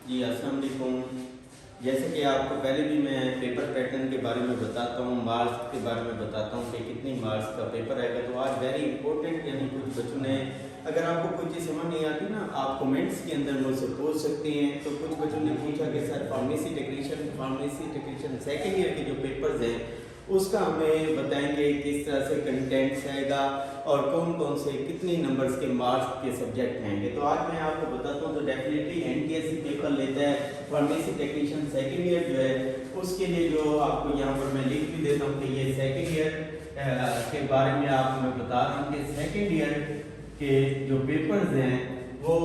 जी अस्सलाम वालेकुम। जैसे कि आपको पहले भी मैं पेपर पैटर्न के बारे में बताता हूँ, मार्क्स के बारे में बताता हूँ कि कितनी मार्क्स का पेपर आएगा। तो आज वेरी इंपॉर्टेंट, यानी कुछ बच्चों ने, अगर आपको कोई चीज़ समझ नहीं आती ना, आप कमेंट्स के अंदर मुझसे पूछ सकते हैं। तो कुछ बच्चों ने पूछा कि sir pharmacy technician second year के जो पेपर्स हैं उसका हमें बताएंगे किस तरह से कंटेंट्स आएगा और कौन कौन से कितने नंबर्स के मार्क्स के सब्जेक्ट आएंगे। तो आज मैं आपको बताता हूँ। तो डेफिनेटली एनटीएससी पेपर लेता है फार्मेसी टेक्नीशियन सेकेंड ईयर जो है, उसके लिए जो आपको यहाँ पर मैं लिख भी देता हूँ कि ये सेकेंड ईयर के बारे में आपको मैं बता रहा हूँ कि सेकेंड ईयर के जो पेपर्स हैं वो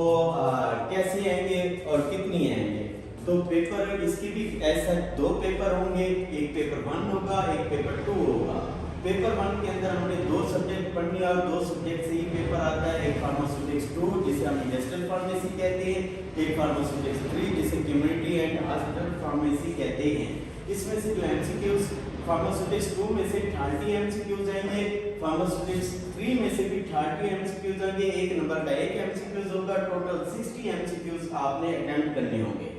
कैसे आएंगे और कितनी आएंगे। तो पेपर इसकी भी ऐसा दो पेपर होंगे, एक पेपर 1 होगा, एक पेपर 2 होगा। पेपर 1 के अंदर हमने दो सब्जेक्ट पढ़नी और दो सब्जेक्ट से ही पेपर आता है। एक फार्मास्यूटिक्स 2 जिसे हम इंडस्ट्रियल फार्मेसी कहते हैं, एक फार्मास्यूटिक्स 3 जिसे कम्युनिटी एंड हॉस्पिटल फार्मेसी कहते हैं। इसमें से जो एमसीक्यूज फार्मास्यूटिक्स 2 में से 30 एमसीक्यूज आएंगे, फार्मास्यूटिक्स 3 में से भी 30 एमसीक्यूज आएंगे। एक नंबर का एक एमसीक्यूज होगा। टोटल 60 एमसीक्यूज आपने अटेम्प्ट करने होंगे।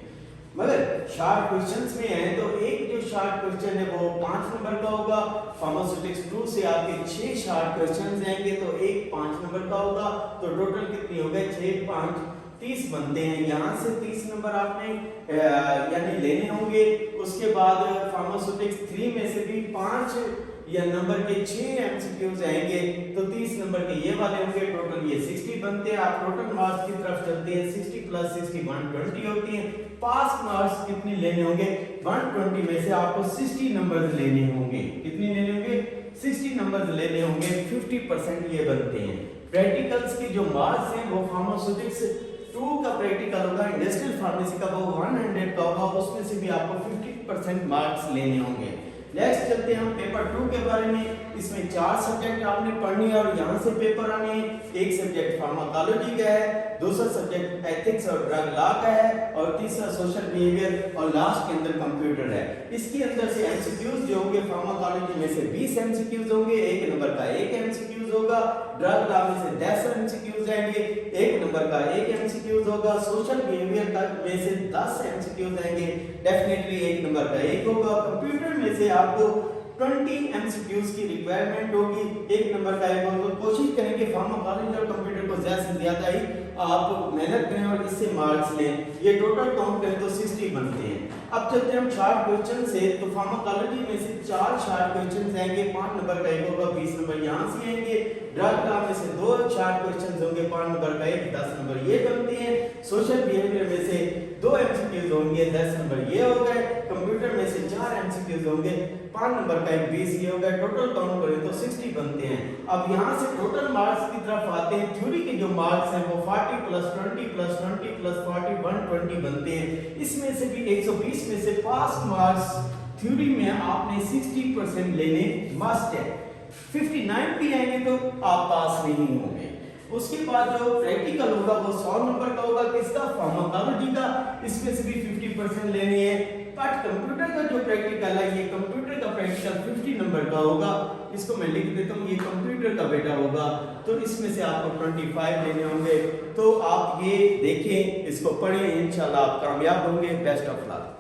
मगर शार्ट क्वेश्चंस में है तो एक जो शार्ट क्वेश्चन है वो 5 नंबर का होगा। फार्मास्यूटिक्स 2 से आपके 6 शार्ट क्वेश्चंस आएंगे तो एक 5 नंबर का होगा। तो टोटल कितनी हो गए, 6 5 30 बनते हैं। यहाँ से 30 नंबर आपने यानी लेने होंगे। उसके बाद फार्मास्यूटिक्स 3 में से भी 5 या नंबर के 6 एमसीक्यूज आएंगे तो 30 नंबर के ये वाले होंगे। टोटल ये 60 बनते हैं। आप टोटल मार्क्स की तरफ चलते हैं। 60 + 60 120 होती है। पास मार्क्स कितने लेने होंगे, 120 में से आपको 60 नंबर्स लेने होंगे। कितने लेने होंगे, 60 नंबर्स लेने होंगे। 50% ये बनते हैं। प्रैक्टिकल्स के जो मार्क्स हैं वो फार्मास्यूटिक्स 2 का प्रैक्टिकल होगा, इंडस्ट्रियल फार्मेसी का वो 100 का होगा। उसमें से भी आपको 50% मार्क्स लेने होंगे। नेक्स्ट चलते हैं हम पेपर 2 के बारे में। इसमें 4 सब्जेक्ट आपने पढ़ने हैं और यहाँ से पेपर आने हैं। एक सब्जेक्ट फार्माकोलॉजी का है, दूसरा सब्जेक्ट एथिक्स और ड्रग लॉ का है और तीसरा सोशल बिहेवियर और लास्ट के अंदर कंप्यूटर है। इसके अंदर से एमसीक्यूज जो होंगे, फार्माकोलॉजी में से 20 एमसीक्यूज होंगे, एक नंबर का एक एमसीक्यूज होगा। ड्रग लॉ में से 10 एमसीक्यूज आएंगे, एक नंबर का एक एमसीक्यूज होगा। सोशल बिहेवियर में से 10 एमसीक्यूज आएंगे, डेफिनेटली एक नंबर का एक होगा। कंप्यूटर में से आपको 20 एमसीक्यूज की रिक्वायरमेंट होगी, एक नंबर का एक होगा। कोशिश करें कि फार्माकोलॉजी और कंप्यूटर को ज्यादा से ज्यादा ही आप मेहनत करें और इससे मार्क्स लें। ये टोटल काउंट करें तो 60 बनते हैं। अब चलते हैं हम शार्ट क्वेश्चन से। तो फार्माकोलॉजी में से 4 शार्ट क्वेश्चन आएंगे, 5 नंबर का एक होगा, 20 नंबर यहाँ से आएंगे। ड्रग लॉ में से 2 शार्ट क्वेश्चन होंगे, 5 नंबर का एक, 10 नंबर ये बनते हैं। सोशल बिहेवियर में से 2 एमसीक्यूज होंगे, 10 नंबर ये हो गए। कंप्यूटर में से 4 एमसीक्यूज होंगे, 5 नंबर का एक, 20 ये हो गए। टोटल काउंट करें तो 60 बनते हैं। अब यहाँ से टोटल मार्क्स की तरफ आते हैं। थ्योरी के जो मार्क्स हैं वो 40 + 20 + 20 + 40 120 बनते हैं। इसमें से भी 120 में से पास मार्क्स थ्योरी में आपने 60% लेने मस्ट है। 59 भी आएंगे तो आप पास नहीं होंगे। उसके बाद जो प्रैक्टिकल होगा वो 100 नंबर का होगा। किसका, फार्माकोलॉजी का। इसमें से भी 50% लेने हैं। बट कंप्यूटर का जो प्रैक्टिकल है, ये कंप्यूटर का प्रैक्टिकल 50 नंबर का होगा। इसको मैं लिख देता हूँ, ये कंप्यूटर का बेटा होगा। तो इसमें से आपको 25 लेने होंगे। तो आप ये देखें, इसको पढ़ें, इंशाल्लाह आप कामयाब होंगे। Best of luck.